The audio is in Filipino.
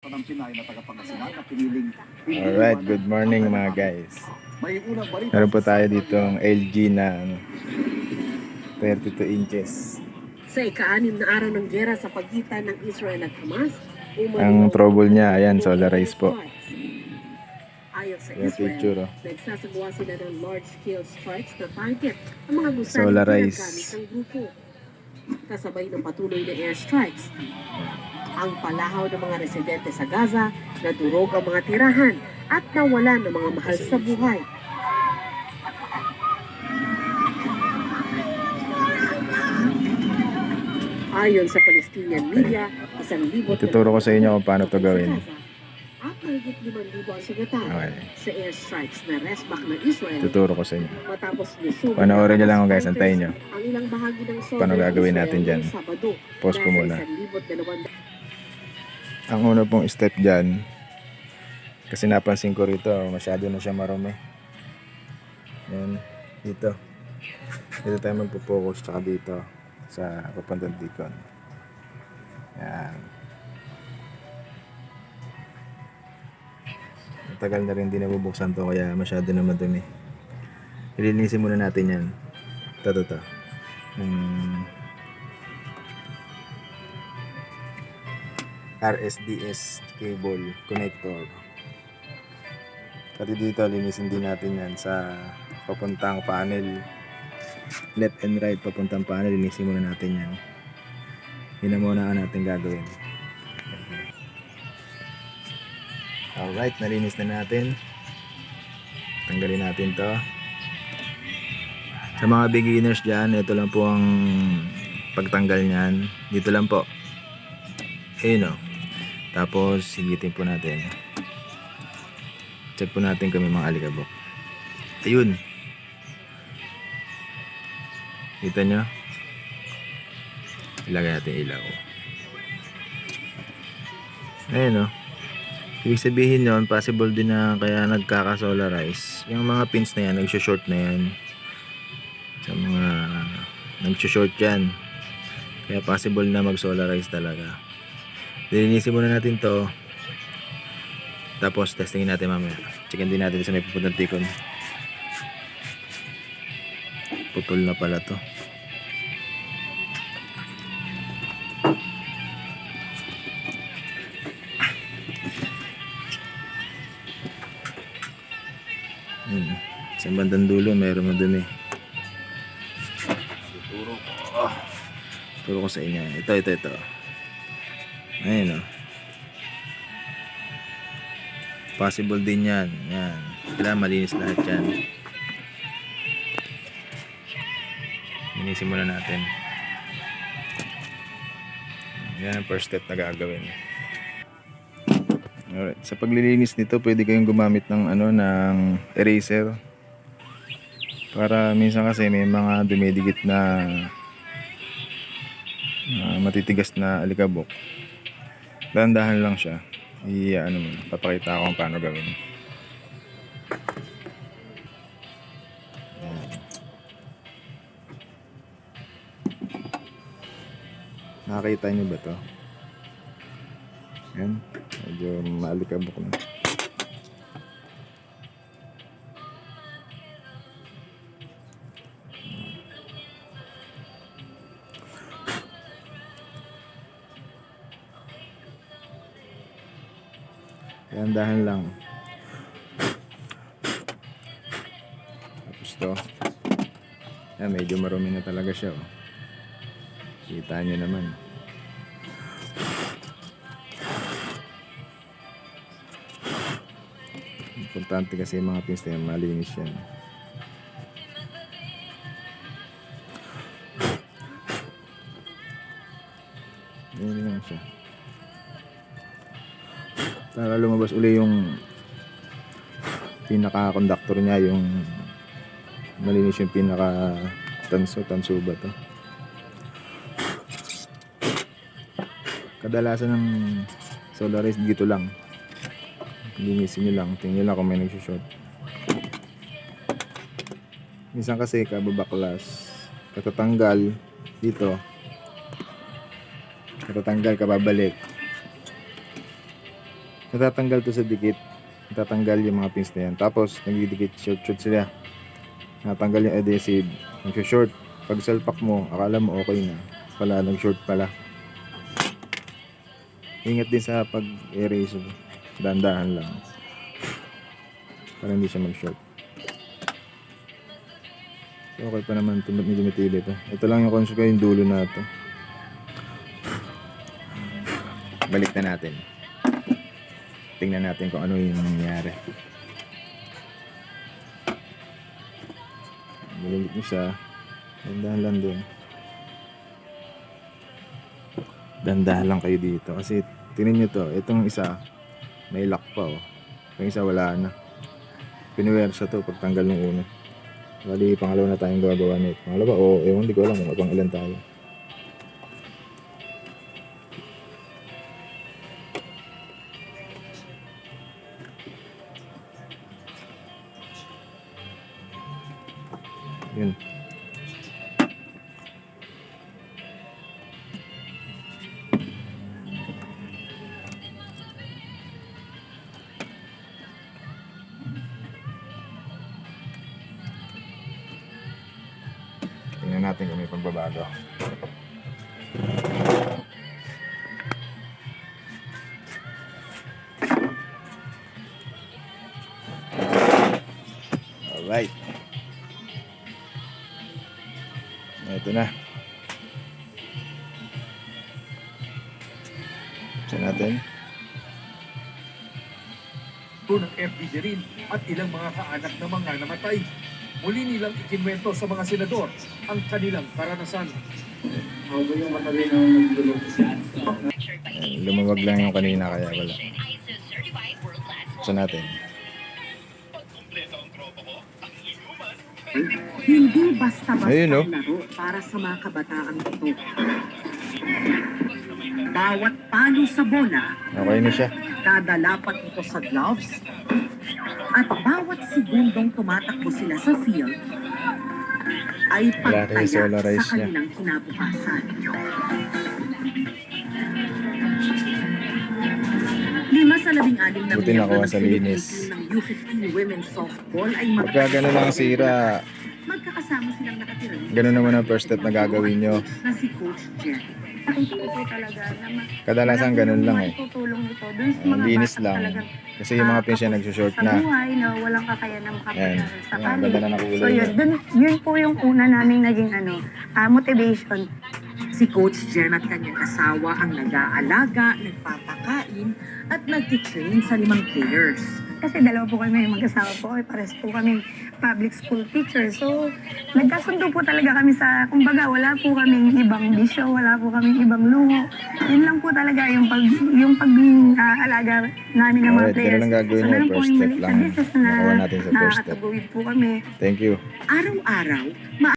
ng Pinay na tagapangasinan na piniling Alright, good morning mga guys. Meron po tayo ditong LG na 32 inches. Sa ika-6 na araw ng giyera sa pagitan ng Israel at Hamas, Ang trouble niya, ayan, solarize po. Ayon sa Yung Israel, picture, oh. nagsasagawa sila ng large-scale strikes na target ang mga gusaling Solarize. ginagamit ng grupo. Kasabay ng patuloy na airstrikes. Ang palahaw ng mga residente sa Gaza, nadurog ang mga tirahan at nawalan ng mga mahal sa buhay. Ayon sa Palestinian media, 1,000 Ituturo ko sa inyo kung paano to gawin. At mahigit 5,000 ang sagatan Okay. sa airstrikes na resback ng Israel. Tuturo ko sa inyo. Matapos lusugan Panoorin nyo lang ng ako guys, antayin nyo. ang ilang bahagi ng soil Paano ng gagawin Israel natin dyan? ngayong Sabado. Pause ko Nasa muna. 1,200 Ang una pong step dyan, kasi napansin ko rito, masyado na siya marumi. Yan, dito. Dito tayo magpo-focus, tsaka dito sa papuntang Dicon. Yan. Matagal na rin din nabubuksan to, kaya masyado na madumi. Ilinisin muna natin yan. Ito. RSDS cable connector. Pati dito, linisin din natin yan sa papuntang panel. Left and right papuntang panel, linisin muna natin yan. Yun ang muna natin gagawin. Alright, nalinis na natin. Tanggalin natin to. Sa mga beginners dyan, ito lang po ang pagtanggal nyan. Dito lang po. Ayun o. Tapos, higitin po natin. Check po natin kung may mga alikabok. Ayun. Kita nyo? Ilagay natin ilaw. Ayun o. Ibig sabihin yun, possible din na kaya nagkaka-solarize. Yung mga pins na yan, nag-short na yan. Sa mga nag-short yan. Kaya possible na mag-solarize talaga. Linisin muna natin to. Tapos testingin natin mamaya. Checkin din natin sa may pupuntang Dicon. Putol na pala to. Sa bandang dulo mayroon madumi. Turo ko sa inyo. Ito. Ayun o. Possible din yan. Yan. Kailangan malinis lahat yan. Linisin muna natin. Yan ang first step na gagawin. Alright. Sa paglilinis nito, pwede kayong gumamit ng ng eraser. Para minsan kasi may mga dumidikit na matitigas na alikabok. Dahan-dahan lang siya. Papakita ko kung paano gawin. Nakakita niyo ba to? Yan. Medyo maalikabok na. Dahan-dahan lang. Tapos to. Yan, medyo marumi na talaga siya. Oh. Kita nyo naman. Importante kasi yung mga pins na yan, malinis yan. Yan lang siya. Para lumabas uli yung pinaka-conductor niya, yung malinis yung pinaka-tanso ba to. Kadalasan ng solarize dito lang. Linisin nyo lang, tingnan nyo lang kung may nagsushort. Minsan kasi kababaklas, katatanggal dito, katatanggal, kababalik. natatanggal to sa dikit. Natatanggal yung mga pins na yan. Tapos, nagdidikit, short sila. Natanggal yung adhesive. Nag-short. Pag salpak mo, akala mo okay na. Pala, nag-short pala. Ingat din sa pag-erase. Dahan-dahan lang. Para hindi siya mag-short. Okay pa naman ito. Medyo matili ito. Ito lang yung console ko, yung dulo na ito. Balik na natin. Tingnan natin kung ano yung nangyayari. Balik mo siya. Dandahan lang din. Dandahan lang kayo dito. Kasi tingnan nyo to. Itong isa may lock pa oh. Yung isa wala na. Pinuwersa to pagtanggal ng uno. Bali pangalawa na tayong gagawa nito. Pangalawa o ewan, hindi ko alam kung pang ilan tayo. Yun. Tingnan natin kung may pagbabago. Alright. Ito na. Buksan natin. ng FPJ rin at ilang mga kaanak na mga namatay. Muli nilang ikinwento sa mga senador ang kanilang karanasan. Lumawag lang yung kanina kaya wala. Buksan natin. Hindi basta-basta Ayun, oh. laro para sa mga kabataan ito. Bawat palo sa bola, Okay na siya. dadalapat ito sa gloves, at bawat segundong tumatakbo sila sa field ay Wala rin yung solar pagtaya eyes sa niya. kanilang kinabukasan. 5 sa 16 na Buti nakuha sa Philippine linis. team ng U15 women's softball ay Pagka gano'n lang sira, magkakasama silang nakatira gano'n naman ang first step na gagawin nyo. na si Coach Jen. Nakikita ko talaga na Kadalasan ganun lang eh. tutulong ito dun sa mga Linis bata lang. talagang Kasi yung mga pins yan nagsushort sa na. buhay na walang kakayanan Ayan. makapag-aral sa Ayan, ganda na college. nakulay So yun, niya. yun po yung una naming naging motivation. Si Coach Jen at kanyang asawa ang nag-aalaga, nagpapakain, at nag-train sa 5 players. Kasi dalawa po kami mag-asawa po, pares po kami public school teacher. So nagkasundo po talaga kami sa, kumbaga wala po kaming ibang bisyo, wala po kaming ibang luho. Yun lang po talaga yung pag-alaga namin ng mga Alright, players. ganun ang gagawin mo. meron po First yung step maliit na lang. business na Nakuha natin sa first step. nakakataguyod po kami. Thank you. Araw-araw,